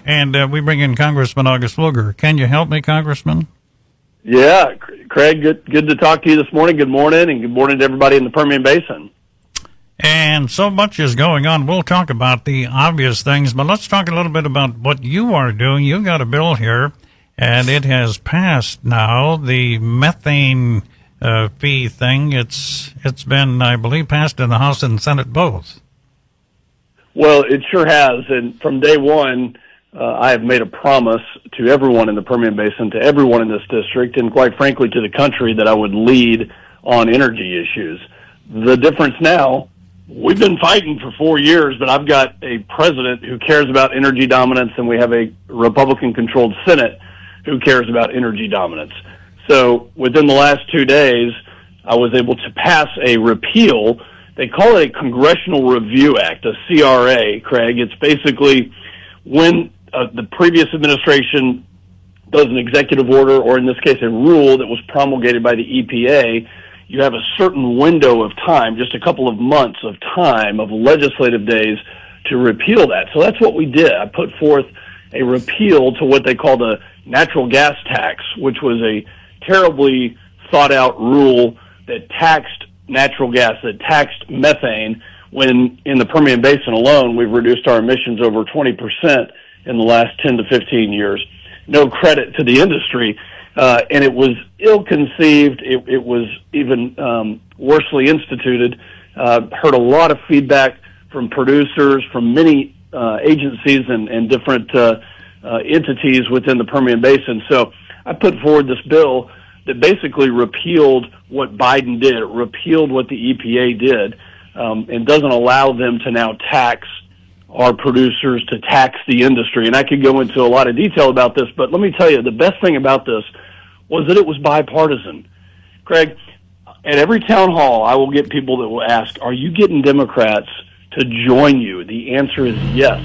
And we bring in Congressman August Pfluger. Can you help me, Congressman? Yeah, Craig, good to talk to you this morning. Good morning, and good morning to everybody in the Permian Basin. And so much is going on. We'll talk about the obvious things, but let's talk a little bit about what you are doing. You've got a bill here, and it has passed now, the methane fee thing. It's been, I believe, passed in the House and Senate both. Well, it sure has, and from day one, I have made a promise to everyone in the Permian Basin, to everyone in this district, and quite frankly to the country, that I would lead on energy issues. The difference now, we've been fighting for 4 years, but I've got a president who cares about energy dominance, and we have a Republican-controlled Senate who cares about energy dominance. So within the last 2 days, I was able to pass a repeal. They call it a Congressional Review Act, a CRA, Craig. It's basically when the previous administration does an executive order, or in this case a rule that was promulgated by the EPA, you have a certain window of time, just a couple of months of time, of legislative days to repeal that. So that's what we did. I put forth a repeal to what they called a natural gas tax, which was a terribly thought-out rule that taxed natural gas, that taxed methane, when in the Permian Basin alone, we've reduced our emissions over 20% in the last 10 to 15 years. No credit to the industry. And it was ill-conceived. It was even worsely instituted. Heard a lot of feedback from producers, from many agencies and different entities within the Permian Basin. So I put forward this bill that basically repealed what Biden did. It repealed what the EPA did, and doesn't allow them to now tax our producers, to tax the industry. And I could go into a lot of detail about this, but let me tell you, the best thing about this was that it was bipartisan. Craig, at every town hall, I will get people that will ask, are you getting Democrats to join you? The answer is yes.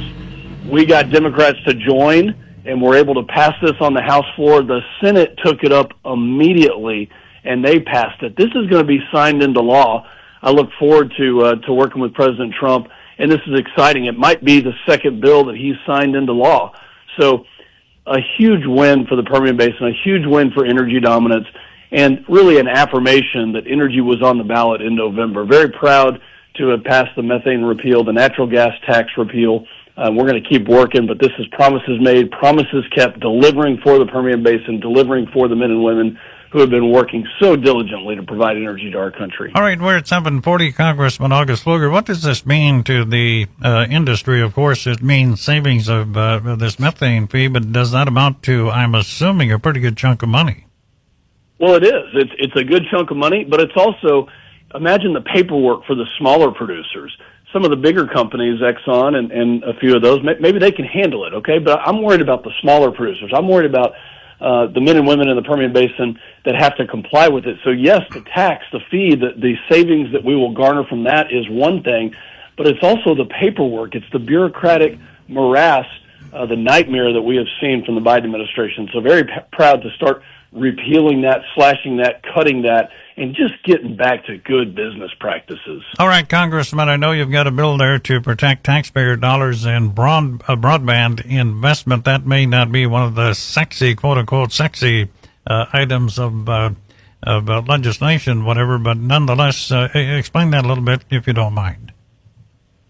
We got Democrats to join, and we're able to pass this on the House floor. The Senate took it up immediately, and they passed it. This is going to be signed into law. I look forward to working with President Trump, and this is exciting. It might be the second bill that he's signed into law. So a huge win for the Permian Basin, a huge win for energy dominance, and really an affirmation that energy was on the ballot in November. Very proud to have passed the methane repeal, the natural gas tax repeal. We're going to keep working, but this is promises made, promises kept, delivering for the Permian Basin, delivering for the men and women who have been working so diligently to provide energy to our country. All right, we're at 7:40, Congressman August Pfluger. What does this mean to the industry? Of course, it means savings of this methane fee, but does that amount to, I'm assuming, a pretty good chunk of money? Well, it is. It's a good chunk of money, but it's also, imagine the paperwork for the smaller producers. Some of the bigger companies, Exxon and a few of those, maybe they can handle it, okay? But I'm worried about the smaller producers. I'm worried about the men and women in the Permian Basin that have to comply with it. So yes, the tax, the fee, the savings that we will garner from that is one thing, but it's also the paperwork. It's the bureaucratic morass, the nightmare that we have seen from the Biden administration. So very proud to start repealing that, slashing that, cutting that, and just getting back to good business practices. All right, Congressman, I know you've got a bill there to protect taxpayer dollars and broadband investment. That may not be one of the sexy, quote-unquote, sexy items of legislation, whatever, but nonetheless, explain that a little bit, if you don't mind.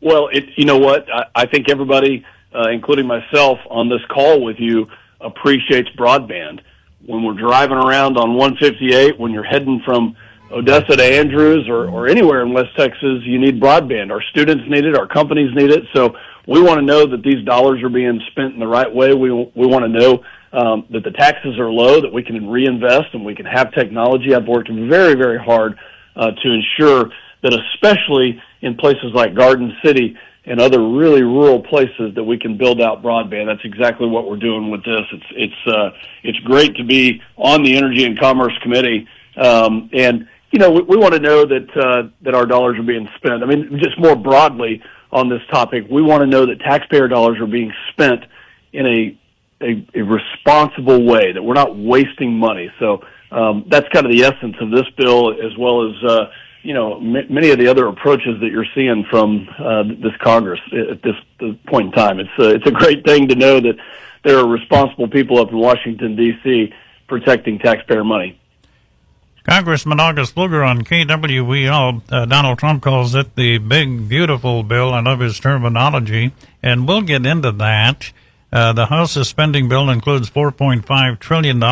Well, you know what? I think everybody, including myself on this call with you, appreciates broadband. When we're driving around on 158, when you're heading from Odessa to Andrews or anywhere in West Texas, you need broadband. Our students need it. Our companies need it. So we want to know that these dollars are being spent in the right way. We want to know that the taxes are low, that we can reinvest and we can have technology. I've worked very, very hard to ensure that, especially in places like Garden City and other really rural places, that we can build out broadband. That's exactly what we're doing with this. It's great to be on the Energy and Commerce Committee, and you know we want to know that our dollars are being spent. I mean, just more broadly on this topic, we want to know that taxpayer dollars are being spent in a responsible way, that we're not wasting money. So that's kind of the essence of this bill, as well as many of the other approaches that you're seeing from this Congress at this point in time. It's a great thing to know that there are responsible people up in Washington, D.C. protecting taxpayer money. Congressman August Pfluger on KWEL. Donald Trump calls it the big, beautiful bill. I love his terminology, and we'll get into that. The House's spending bill includes $4.5 trillion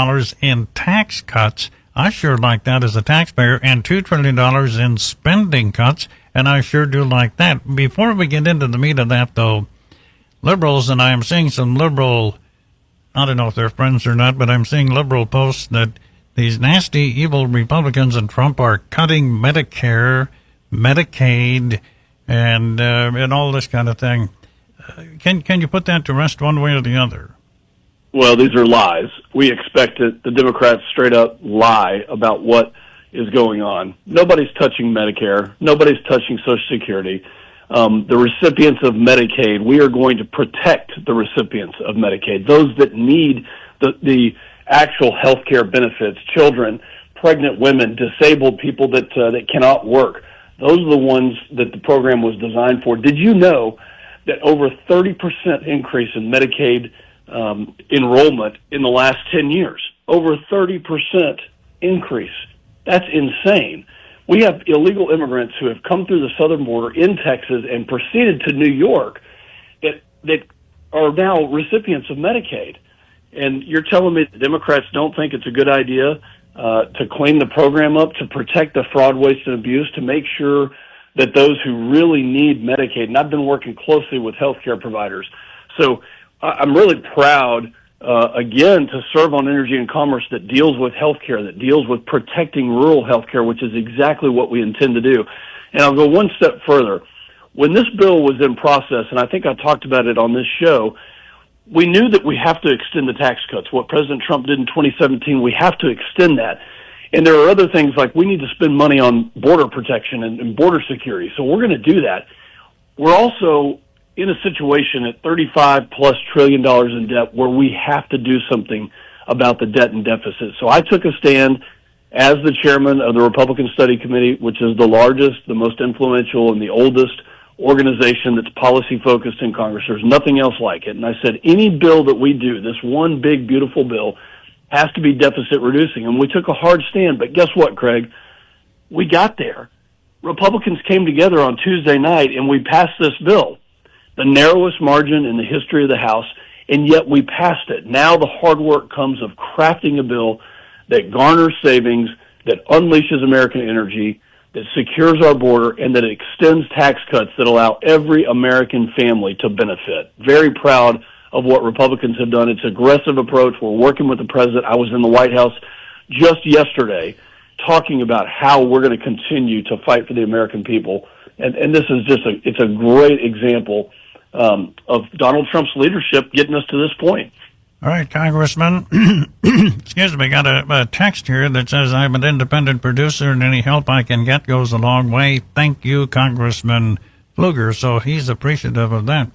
in tax cuts. I sure like that as a taxpayer, and $2 trillion in spending cuts, and I sure do like that. Before we get into the meat of that, though, liberals, and I am seeing some liberal, I don't know if they're friends or not, but I'm seeing liberal posts that these nasty, evil Republicans and Trump are cutting Medicare, Medicaid, and all this kind of thing. Can you put that to rest one way or the other? Well, these are lies. We expect it. The Democrats straight up lie about what is going on. Nobody's touching Medicare. Nobody's touching Social Security. The recipients of Medicaid, we are going to protect the recipients of Medicaid, those that need the actual health care benefits, children, pregnant women, disabled people that cannot work. Those are the ones that the program was designed for. Did you know that over 30% increase in Medicaid enrollment in the last 10 years? Over 30% increase. That's insane. We have illegal immigrants who have come through the southern border in Texas and proceeded to New York that are now recipients of Medicaid. And you're telling me the Democrats don't think it's a good idea to clean the program up, to protect the fraud, waste, and abuse, to make sure that those who really need Medicaid, and I've been working closely with healthcare providers. So I'm really proud, again, to serve on Energy and Commerce that deals with healthcare, that deals with protecting rural healthcare, which is exactly what we intend to do. And I'll go one step further. When this bill was in process, and I think I talked about it on this show, we knew that we have to extend the tax cuts. What President Trump did in 2017, we have to extend that. And there are other things like we need to spend money on border protection and border security. So we're going to do that. We're also in a situation at $35+ trillion in debt where we have to do something about the debt and deficit. So I took a stand as the chairman of the Republican Study Committee, which is the largest, the most influential, and the oldest organization that's policy-focused in Congress. There's nothing else like it. And I said, any bill that we do, this one big, beautiful bill, has to be deficit-reducing. And we took a hard stand. But guess what, Craig? We got there. Republicans came together on Tuesday night, and we passed this bill, the narrowest margin in the history of the House, and yet we passed it. Now the hard work comes of crafting a bill that garners savings, that unleashes American energy, that secures our border, and that extends tax cuts that allow every American family to benefit. Very proud of what Republicans have done. It's an aggressive approach. We're working with the president. I was in the White House just yesterday talking about how we're going to continue to fight for the American people. And this is just it's a great example of Donald Trump's leadership getting us to this point. All right, Congressman. Excuse me, got a text here that says, I'm an independent producer and any help I can get goes a long way. Thank you, Congressman Pfluger. So he's appreciative of that.